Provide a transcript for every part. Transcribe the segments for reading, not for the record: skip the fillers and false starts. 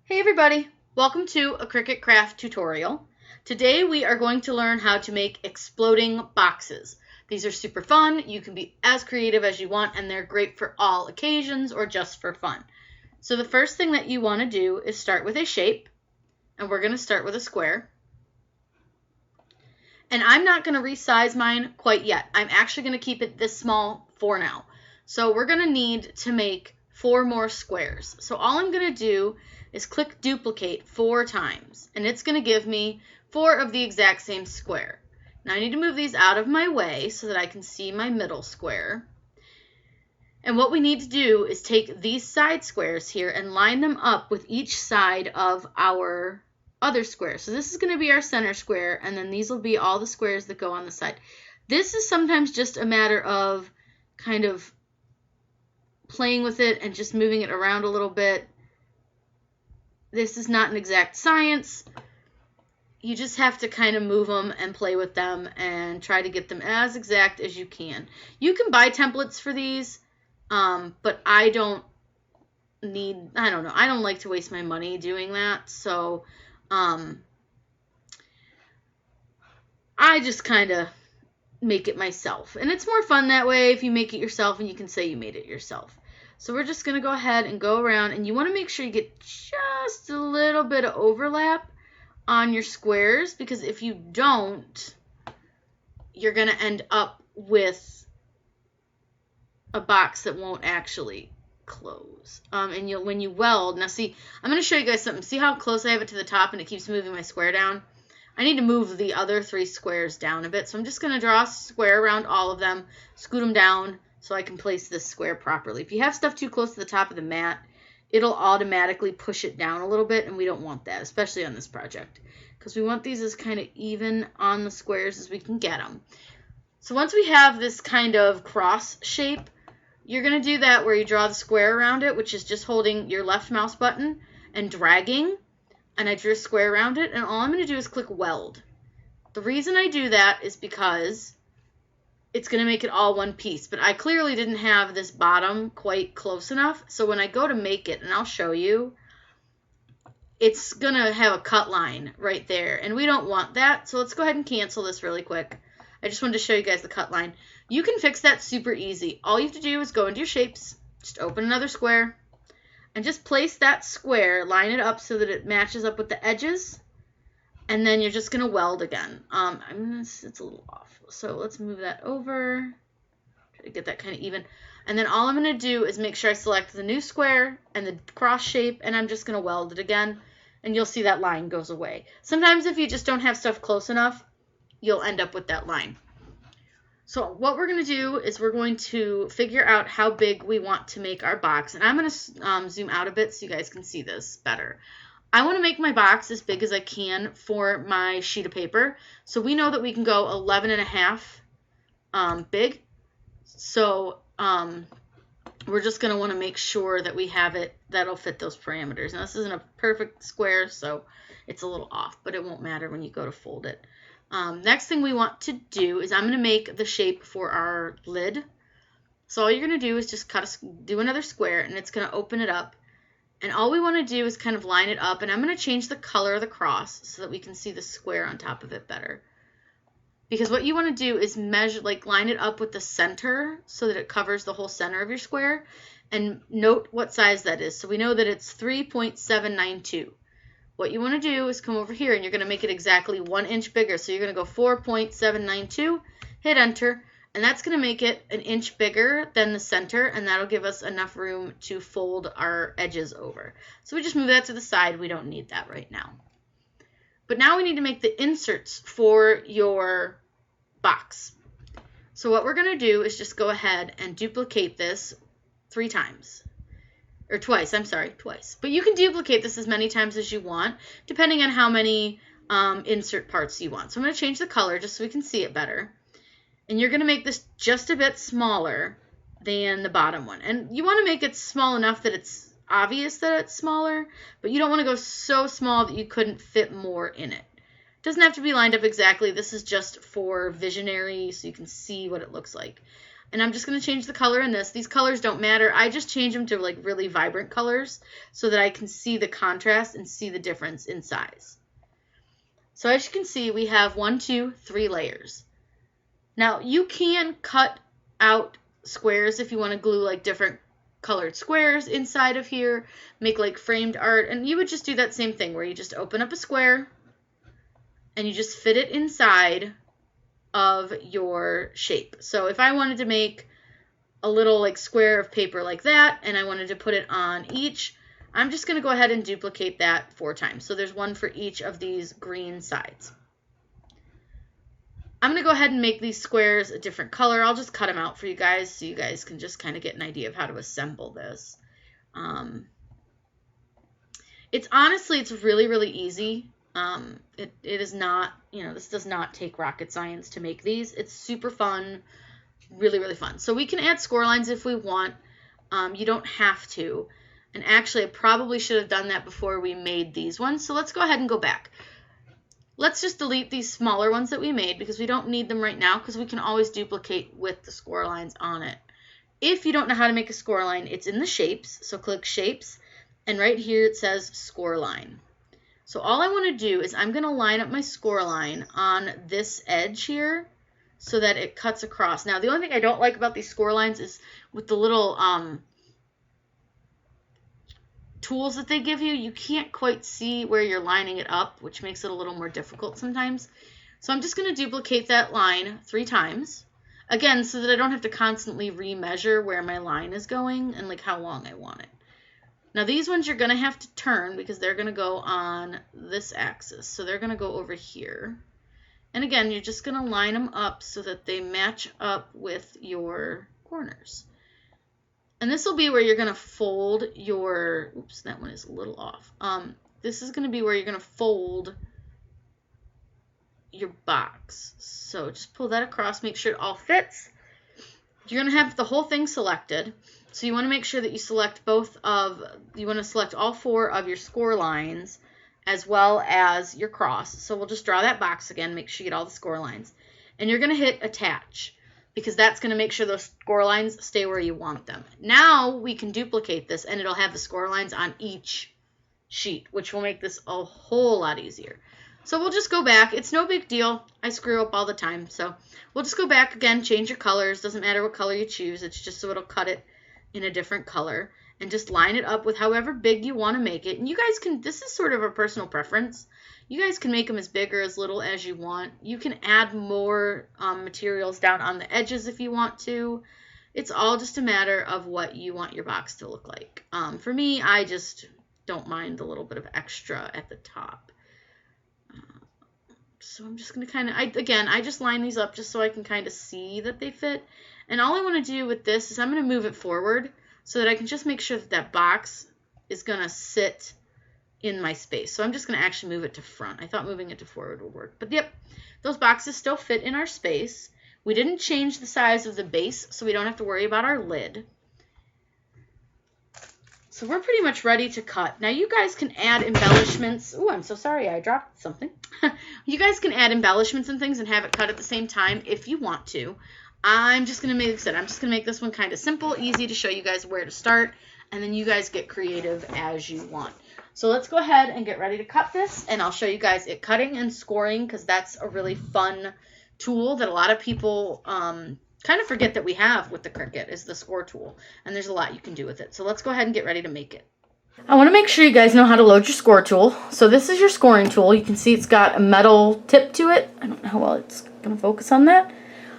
Hey everybody, welcome to a Cricut craft tutorial. Today we are going to learn how to make exploding boxes. These are super fun, you can be as creative as you want, and they're great for all occasions or just for fun. So the first thing that you want to do is start with a shape, and we're going to start with a square. And I'm not going to resize mine quite yet. I'm actually going to keep it this small for now. So we're going to need to make 4 more squares. So all I'm going to do is click duplicate 4 times, and it's going to give me 4 of the exact same square. Now I need to move these out of my way so that I can see my middle square. And what we need to do is take these side squares here and line them up with each side of our other square. So this is going to be our center square, and then these will be all the squares that go on the side. This is sometimes just a matter of kind of playing with it and just moving it around a little bit. This is not an exact science. You just have to kind of move them and play with them and try to get them as exact as you can. You can buy templates for these, but I don't like to waste my money doing that. So I just kind of make it myself. And it's more fun that way if you make it yourself and you can say you made it yourself. So we're just going to go ahead and go around, and you want to make sure you get just a little bit of overlap on your squares, because if you don't, you're going to end up with a box that won't actually close. And when you weld, now see, I'm going to show you guys something. See how close I have it to the top and it keeps moving my square down? I need to move the other 3 squares down a bit, so I'm just going to draw a square around all of them, scoot them down, so I can place this square properly. If you have stuff too close to the top of the mat, it'll automatically push it down a little bit, and we don't want that, especially on this project, because we want these as kind of even on the squares as we can get them. So once we have this kind of cross shape, you're going to do that where you draw the square around it, which is just holding your left mouse button and dragging, and I drew a square around it, and all I'm going to do is click weld. The reason I do that is because it's going to make it all one piece, but I clearly didn't have this bottom quite close enough, so when I go to make it, and I'll show you, it's going to have a cut line right there, and we don't want that, so let's go ahead and cancel this really quick. I just wanted to show you guys the cut line. You can fix that super easy. All you have to do is go into your shapes, just open another square, and just place that square, line it up so that it matches up with the edges, and then you're just going to weld again. It's a little off, so let's move that over, try to get that kind of even. And then all I'm going to do is make sure I select the new square and the cross shape, and I'm just going to weld it again, and you'll see that line goes away. Sometimes if you just don't have stuff close enough, you'll end up with that line. So what we're going to do is we're going to figure out how big we want to make our box. And I'm going to zoom out a bit so you guys can see this better. I want to make my box as big as I can for my sheet of paper. So we know that we can go 11.5 big. So we're just going to want to make sure that we have it that'll fit those parameters. Now this isn't a perfect square, so it's a little off, but it won't matter when you go to fold it. Next thing we want to do is I'm going to make the shape for our lid. So all you're going to do is just do another square, and it's going to open it up. And all we want to do is kind of line it up, and I'm going to change the color of the cross so that we can see the square on top of it better. Because what you want to do is line it up with the center so that it covers the whole center of your square. And note what size that is. So we know that it's 3.792. What you want to do is come over here, and you're going to make it exactly 1 inch bigger. So you're going to go 4.792, hit enter, and that's going to make it an inch bigger than the center, and that'll give us enough room to fold our edges over. So we just move that to the side. We don't need that right now. But now we need to make the inserts for your box. So what we're going to do is just go ahead and duplicate this 3 times. Or twice, I'm sorry, twice. But you can duplicate this as many times as you want, depending on how many insert parts you want. So I'm going to change the color just so we can see it better. And you're going to make this just a bit smaller than the bottom one. And you want to make it small enough that it's obvious that it's smaller, but you don't want to go so small that you couldn't fit more in it. It doesn't have to be lined up exactly. This is just for visionary so you can see what it looks like. And I'm just going to change the color in this. These colors don't matter. I just change them to like really vibrant colors so that I can see the contrast and see the difference in size. So as you can see, we have 1, 2, 3 layers. Now you can cut out squares if you want to glue like different colored squares inside of here, make like framed art, and you would just do that same thing where you just open up a square and you just fit it inside of your shape. So if I wanted to make a little like square of paper like that and I wanted to put it on each, I'm just going to go ahead and duplicate that 4 times. So there's one for each of these green sides. I'm going to go ahead and make these squares a different color. I'll just cut them out for you guys so you guys can just kind of get an idea of how to assemble this. It's honestly, it's really, really easy. It is not, this does not take rocket science to make these. It's super fun, really, really fun. So we can add score lines if we want. You don't have to. And actually, I probably should have done that before we made these ones. So let's go ahead and go back. Let's just delete these smaller ones that we made because we don't need them right now because we can always duplicate with the score lines on it. If you don't know how to make a score line, it's in the shapes. So click shapes, and right here it says score line. So all I want to do is I'm going to line up my score line on this edge here so that it cuts across. Now the only thing I don't like about these score lines is with the little tools that they give you, you can't quite see where you're lining it up, which makes it a little more difficult sometimes. So I'm just going to duplicate that line 3 times, again, so that I don't have to constantly remeasure where my line is going and like how long I want it. Now these ones you're going to have to turn because they're going to go on this axis. So they're going to go over here. And again, you're just going to line them up so that they match up with your corners. And this will be where you're going to fold your, oops, that one is a little off. This is going to be where you're going to fold your box. So just pull that across, make sure it all fits. You're going to have the whole thing selected. So you want to make sure that you select you want to select all 4 of your score lines as well as your cross. So we'll just draw that box again, make sure you get all the score lines. And you're going to hit attach, because that's going to make sure those score lines stay where you want them. Now we can duplicate this and it'll have the score lines on each sheet, which will make this a whole lot easier. So we'll just go back. It's no big deal. I screw up all the time. So we'll just go back again, change your colors. Doesn't matter what color you choose. It's just so it'll cut it in a different color. And just line it up with however big you want to make it. And you guys can, this is sort of a personal preference. You guys can make them as big or as little as you want. You can add more materials down on the edges if you want to. It's all just a matter of what you want your box to look like. For me, I just don't mind the little bit of extra at the top. So I'm just going to kind of, I just line these up just so I can kind of see that they fit. And all I want to do with this is I'm going to move it forward so that I can just make sure that that box is going to sit in my space. So I'm just going to actually move it to front. I thought moving it to forward would work. But yep, those boxes still fit in our space. We didn't change the size of the base, so we don't have to worry about our lid. So we're pretty much ready to cut. Now you guys can add embellishments. Oh, I'm so sorry, I dropped something. You guys can add embellishments and things and have it cut at the same time if you want to. I'm just going to make this one kind of simple, easy to show you guys where to start, and then you guys get creative as you want. So let's go ahead and get ready to cut this, and I'll show you guys it cutting and scoring because that's a really fun tool that a lot of people kind of forget that we have with the Cricut is the score tool, and there's a lot you can do with it. So let's go ahead and get ready to make it. I want to make sure you guys know how to load your score tool. So this is your scoring tool. You can see it's got a metal tip to it. I don't know how well it's going to focus on that.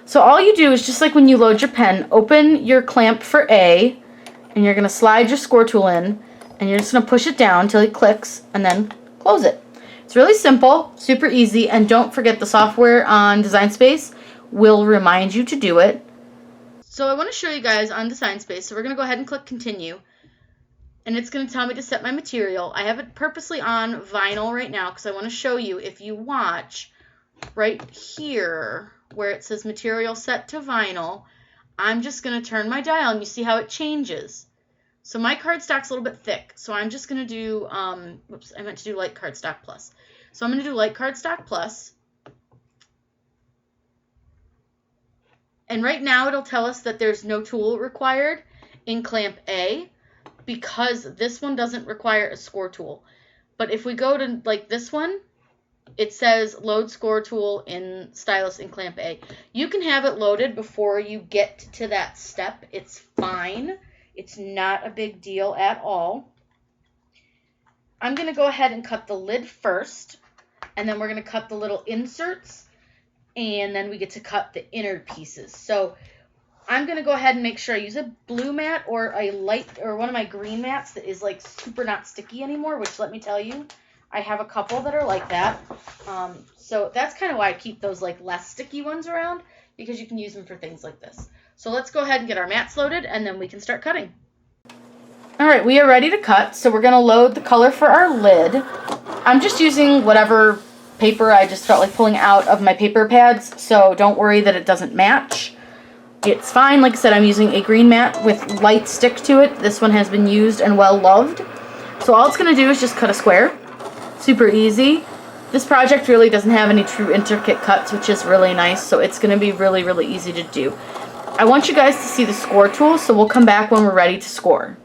So all you do is just like when you load your pen, open your clamp for A, and you're going to slide your score tool in, and you're just going to push it down until it clicks, and then close it. It's really simple, super easy, and don't forget the software on Design Space will remind you to do it. So I want to show you guys on Design Space, so we're going to go ahead and click Continue, and it's going to tell me to set my material. I have it purposely on vinyl right now because I want to show you, if you watch right here where it says material set to vinyl, I'm just going to turn my dial and you see how it changes. So my cardstock's a little bit thick, so I'm just going to do, whoops, I meant to do light cardstock plus. So I'm going to do light cardstock plus. And right now it'll tell us that there's no tool required in clamp A because this one doesn't require a score tool. But if we go to like this one, it says load score tool in stylus in clamp A. You can have it loaded before you get to that step. It's fine. It's not a big deal at all. I'm going to go ahead and cut the lid first, and then we're going to cut the little inserts, and then we get to cut the inner pieces. So I'm going to go ahead and make sure I use a blue mat or a light or one of my green mats that is like super not sticky anymore, which let me tell you, I have a couple that are like that. So that's kind of why I keep those like less sticky ones around, because you can use them for things like this. So let's go ahead and get our mats loaded, and then we can start cutting. All right, we are ready to cut. So we're going to load the color for our lid. I'm just using whatever paper I just felt like pulling out of my paper pads, so don't worry that it doesn't match. It's fine. Like I said, I'm using a green mat with light stick to it. This one has been used and well loved. So all it's going to do is just cut a square. Super easy. This project really doesn't have any true intricate cuts, which is really nice, so it's going to be really, really easy to do. I want you guys to see the score tool, so we'll come back when we're ready to score.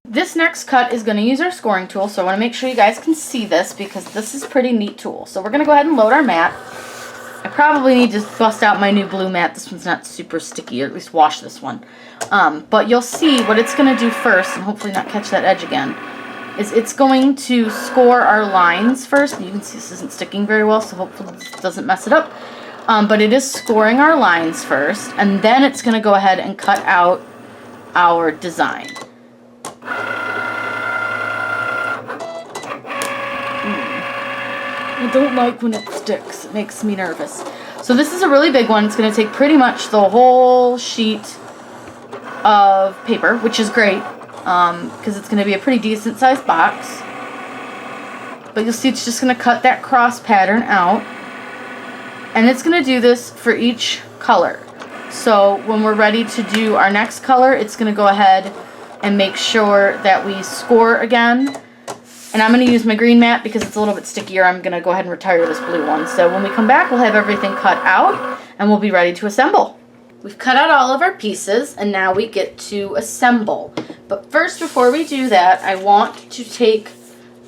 This next cut is going to use our scoring tool, so I want to make sure you guys can see this because this is a pretty neat tool. So we're going to go ahead and load our mat. I probably need to bust out my new blue mat. This one's not super sticky, or at least wash this one. But you'll see what it's going to do first, and hopefully not catch that edge again, is it's going to score our lines first. You can see this isn't sticking very well, so hopefully this doesn't mess it up. But it is scoring our lines first, and then it's going to go ahead and cut out our design. I don't like when it sticks. It makes me nervous. So this is a really big one. It's going to take pretty much the whole sheet of paper, which is great because it's going to be a pretty decent sized box. But you'll see it's just going to cut that cross pattern out. And it's going to do this for each color. So when we're ready to do our next color, it's going to go ahead and make sure that we score again. And I'm going to use my green mat because it's a little bit stickier. I'm going to go ahead and retire this blue one. So when we come back, we'll have everything cut out and we'll be ready to assemble. We've cut out all of our pieces and now we get to assemble. But first, before we do that, I want to take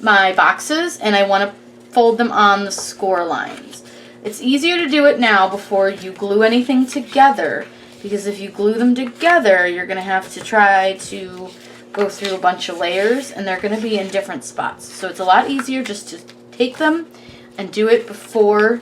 my boxes and I want to fold them on the score lines. It's easier to do it now before you glue anything together, because if you glue them together, you're going to have to try to go through a bunch of layers and they're going to be in different spots. So it's a lot easier just to take them and do it before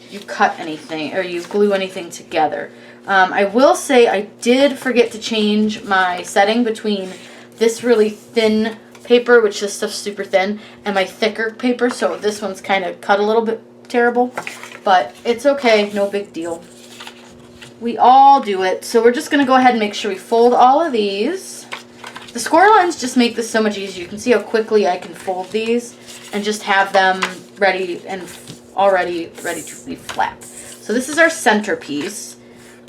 you cut anything or you glue anything together. I will say I did forget to change my setting between this really thin paper, which this stuff's super thin, and my thicker paper, so this one's kind of cut a little bit terrible, but it's okay, no big deal. We all do it, so we're just going to go ahead and make sure we fold all of these. The score lines just make this so much easier. You can see how quickly I can fold these and just have them ready and already ready to be flat. So this is our centerpiece.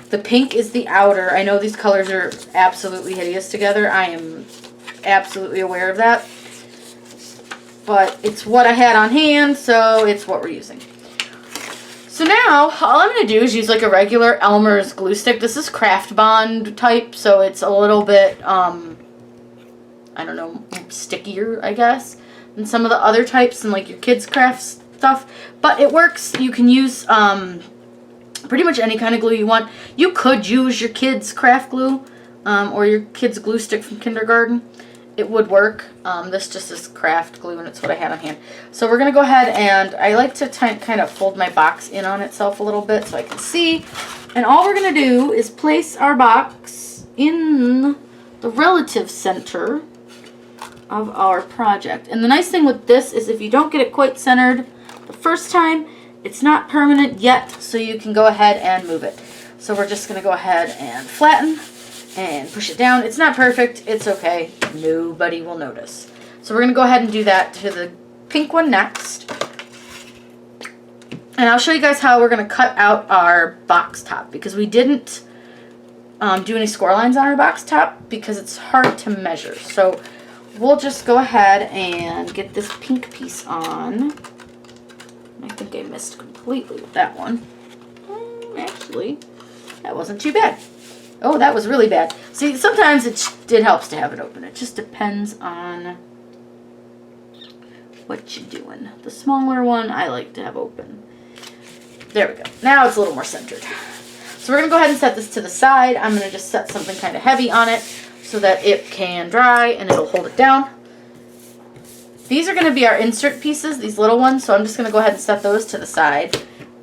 The pink is the outer. I know these colors are absolutely hideous together. I am absolutely aware of that. But it's what I had on hand, so it's what we're using. So now, all I'm going to do is use like a regular Elmer's glue stick. This is Craft Bond type, so it's a little bit, I don't know, stickier, I guess, than some of the other types and like your kids' craft stuff. But it works. You can use pretty much any kind of glue you want. You could use your kids' craft glue or your kids' glue stick from kindergarten. It would work. This just is craft glue and it's what I had on hand. So we're going to go ahead and I like to kind of fold my box in on itself a little bit so I can see. And all we're going to do is place our box in the relative center of our project. And the nice thing with this is if you don't get it quite centered the first time, it's not permanent yet, so you can go ahead and move it. So we're just going to go ahead and flatten and push it down. It's not perfect. It's okay. Nobody will notice. So we're going to go ahead and do that to the pink one next. And I'll show you guys how we're going to cut out our box top, because we didn't do any score lines on our box top because it's hard to measure. So we'll just go ahead and get this pink piece on. I think I missed completely with that one. Actually, That wasn't too bad. Oh, that was really bad. See, sometimes it helps to have it open. It just depends on what you're doing. The smaller one I like to have open. There we go. Now it's a little more centered. So we're going to go ahead and set this to the side. I'm going to just set something kind of heavy on it so that it can dry and it'll hold it down. These are going to be our insert pieces, these little ones, so I'm just going to go ahead and set those to the side.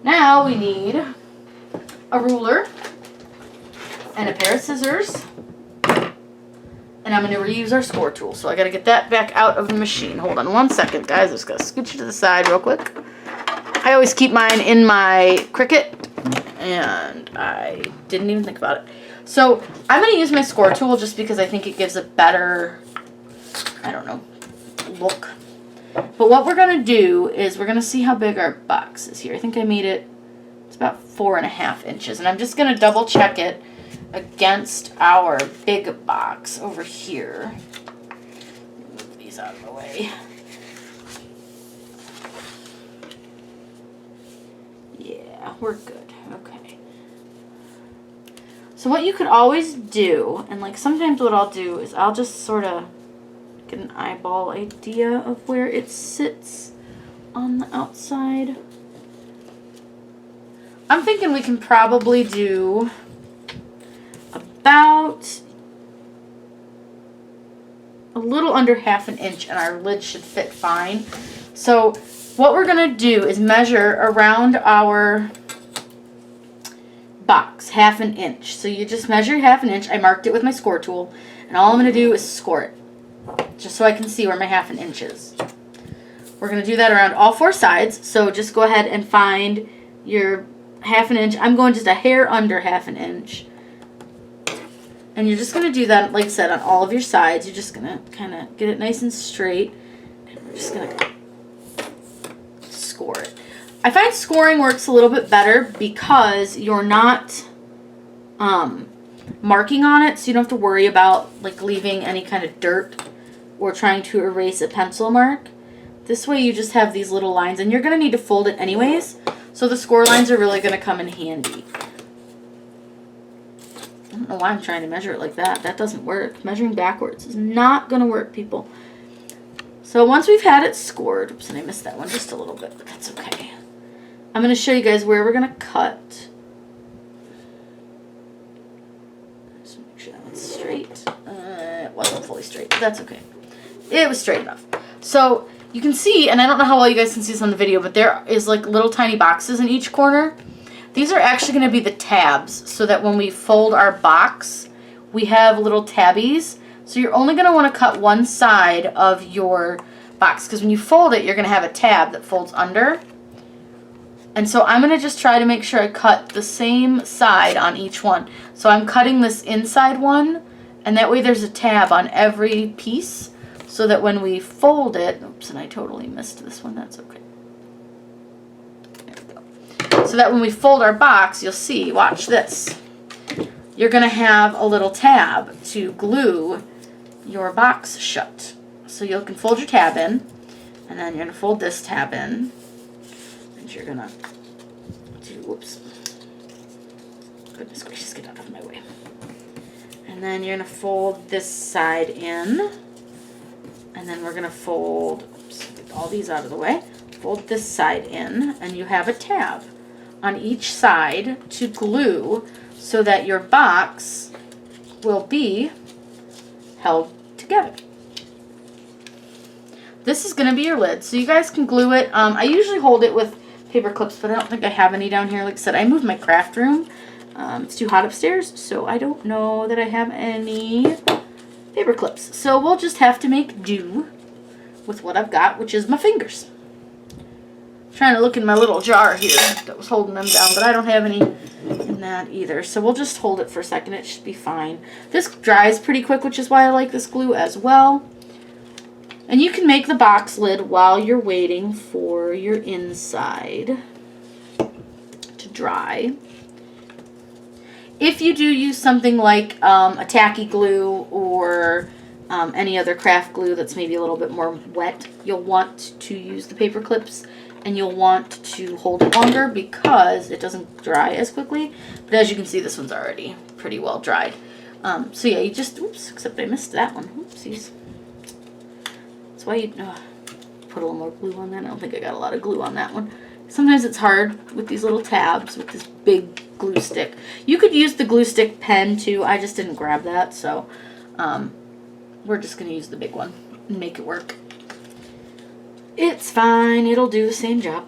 Now we need a ruler and a pair of scissors, and I'm going to reuse our score tool. So I got to get that back out of the machine. Hold on one second, guys. I'm just going to scooch it to the side real quick. I always keep mine in my Cricut, and I didn't even think about it. So I'm going to use my score tool just because I think it gives a better, I don't know, look. But what we're going to do is we're going to see how big our box is here. I think I made it, it's about 4.5 inches. And I'm just going to double check it against our big box over here. Move these out of the way. Yeah, we're good. Okay. So what you could always do, and like sometimes what I'll do is I'll just sort of get an eyeball idea of where it sits on the outside. I'm thinking we can probably do about a little under 1/2 inch and our lid should fit fine. So what we're going to do is measure around our box 1/2 inch. So you just measure 1/2 inch. I marked it with my score tool, and all I'm going to do is score it just so I can see where my 1/2 inch is. We're going to do that around all 4 sides. So just go ahead and find your 1/2 inch. I'm going just a hair under 1/2 inch. And you're just going to do that, like I said, on all of your sides. You're just going to kind of get it nice and straight. And we're just going to score it. I find scoring works a little bit better because you're not marking on it, so you don't have to worry about like leaving any kind of dirt or trying to erase a pencil mark. This way you just have these little lines, and you're going to need to fold it anyways, so the score lines are really going to come in handy. I don't know why I'm trying to measure it like that. That doesn't work. Measuring backwards is not going to work, people. So once we've had it scored, oops, and I missed that one just a little bit, but that's okay. I'm going to show you guys where we're going to cut. Just make sure that one's straight. It wasn't fully straight, but that's okay. It was straight enough. So you can see, and I don't know how well you guys can see this on the video, but there is like little tiny boxes in each corner. These are actually going to be the tabs, so that when we fold our box, we have little tabbies. So you're only going to want to cut one side of your box, because when you fold it, you're going to have a tab that folds under. And so I'm going to just try to make sure I cut the same side on each one. So I'm cutting this inside one, and that way there's a tab on every piece, so that when we fold it, oops, and I totally missed this one, that's okay. There we go. So that when we fold our box, you'll see, watch this. You're going to have a little tab to glue your box shut. So you can fold your tab in, and then you're going to fold this tab in. You're gonna do, whoops, goodness gracious, get out of my way. And then you're gonna fold this side in, and then we're gonna fold, oops, get all these out of the way, fold this side in, and you have a tab on each side to glue so that your box will be held together. This is gonna be your lid, so you guys can glue it. I usually hold it with paper clips, but I don't think I have any down here. Like I said, I moved my craft room. It's too hot upstairs, so I don't know that I have any paper clips. So we'll just have to make do with what I've got, which is my fingers. I'm trying to look in my little jar here that was holding them down, but I don't have any in that either. So we'll just hold it for a second. It should be fine. This dries pretty quick, which is why I like this glue as well. And you can make the box lid while you're waiting for your inside to dry. If you do use something like a tacky glue or Any other craft glue that's maybe a little bit more wet, you'll want to use the paper clips, and you'll want to hold it longer because it doesn't dry as quickly. But as you can see, this one's already pretty well dried. So yeah, you just, oops, except I missed that one. Oopsies. That's why you put a little more glue on that. I don't think I got a lot of glue on that one. Sometimes it's hard with these little tabs with this big glue stick. You could use the glue stick pen too. I just didn't grab that, so we're just going to use the big one and make it work. It's fine. It'll do the same job.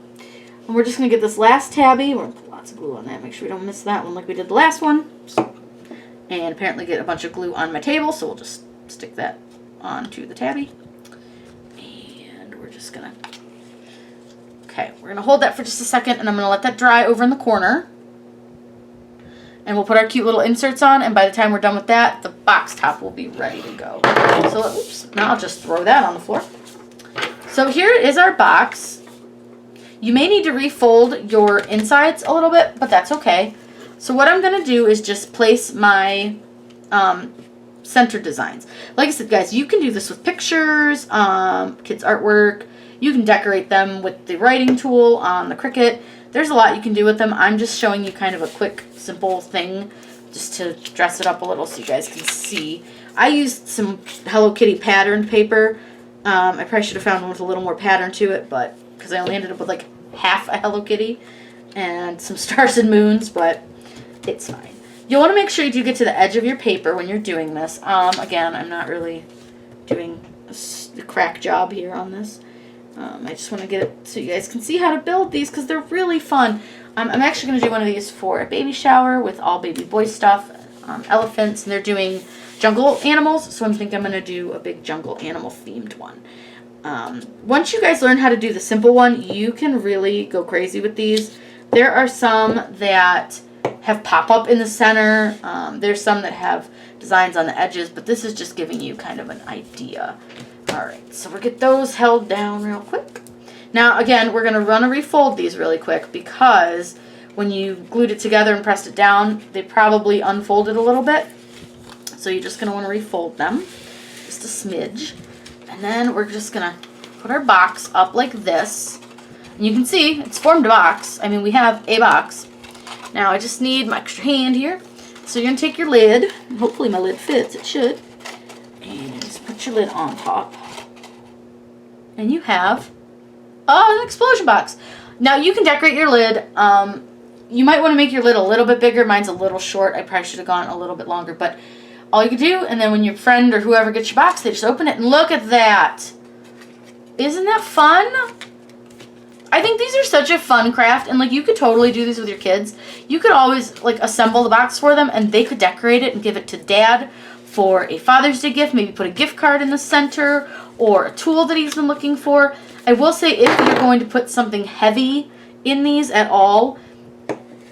And we're just going to get this last tabby. We're going to put lots of glue on that. Make sure we don't miss that one like we did the last one. And apparently get a bunch of glue on my table, so we'll just stick that onto the tabby. And we're just going to... Okay, we're going to hold that for just a second, and I'm going to let that dry over in the corner. And we'll put our cute little inserts on, and by the time we're done with that, the box top will be ready to go. So, oops, now I'll just throw that on the floor. So here is our box. You may need to refold your insides a little bit, but that's okay. So what I'm going to do is just place my center designs. Like I said, guys, you can do this with pictures, kids' artwork. You can decorate them with the writing tool on the Cricut. There's a lot you can do with them. I'm just showing you kind of a quick, simple thing just to dress it up a little so you guys can see. I used some Hello Kitty patterned paper. I probably should have found one with a little more pattern to it, but because I only ended up with like half a Hello Kitty and some stars and moons, but it's fine. You'll want to make sure you do get to the edge of your paper when you're doing this. Again, I'm not really doing a crack job here on this. I just want to get it so you guys can see how to build these because they're really fun. I'm actually going to do one of these for a baby shower with all baby boy stuff, elephants, and they're doing jungle animals, so I'm thinking I'm going to do a big jungle animal themed one. Once you guys learn how to do the simple one, you can really go crazy with these. There are some that have pop-up in the center. There's some that have designs on the edges, but this is just giving you kind of an idea. Alright, so we'll get those held down real quick. Now, again, we're going to run and refold these really quick because when you glued it together and pressed it down, they probably unfolded a little bit. So you're just going to want to refold them, just a smidge. And then we're just going to put our box up like this. And you can see it's formed a box. I mean, we have a box. Now I just need my extra hand here. So you're going to take your lid. Hopefully my lid fits. It should. And just put your lid on top. And you have an explosion box. Now you can decorate your lid. You might want to make your lid a little bit bigger. Mine's a little short. I probably should have gone a little bit longer. But all you can do, and then when your friend or whoever gets your box, they just open it and look at that. Isn't that fun? I think these are such a fun craft, and like you could totally do these with your kids. You could always like assemble the box for them, and they could decorate it and give it to Dad for a Father's Day gift. Maybe put a gift card in the center or a tool that he's been looking for. I will say if you're going to put something heavy in these at all,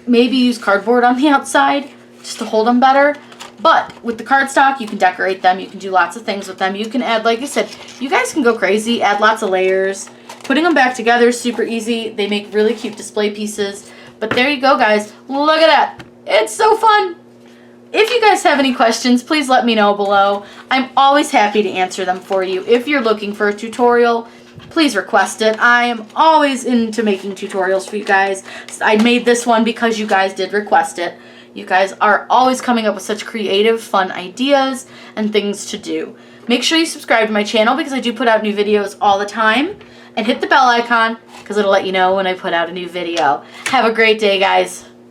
maybe use cardboard on the outside just to hold them better. But with the cardstock, you can decorate them. You can do lots of things with them. You can add, like I said, you guys can go crazy, add lots of layers. Putting them back together is super easy. They make really cute display pieces. But there you go, guys. Look at that. It's so fun. If you guys have any questions, please let me know below. I'm always happy to answer them for you. If you're looking for a tutorial, please request it. I am always into making tutorials for you guys. I made this one because you guys did request it. You guys are always coming up with such creative, fun ideas and things to do. Make sure you subscribe to my channel because I do put out new videos all the time. And hit the bell icon because it'll let you know when I put out a new video. Have a great day, guys.